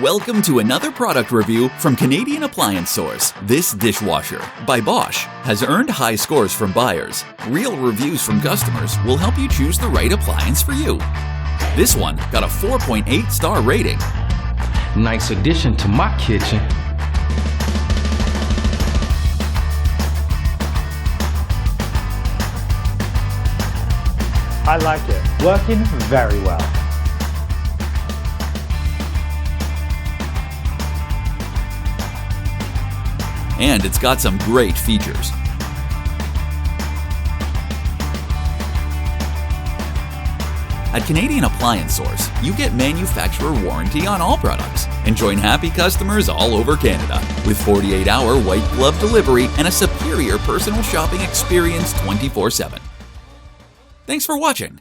Welcome to another product review from Canadian appliance source. This dishwasher, by Bosch, has earned high scores from buyers. Real reviews from customers will help you choose the right appliance for you. This one got a 4.8 star rating. Nice addition to my kitchen. I like it. Working very well. And it's got some great features. At Canadian Appliance Source, you get manufacturer warranty on all products and join happy customers all over Canada with 48-hour white glove delivery and a superior personal shopping experience 24/7. Thanks for watching.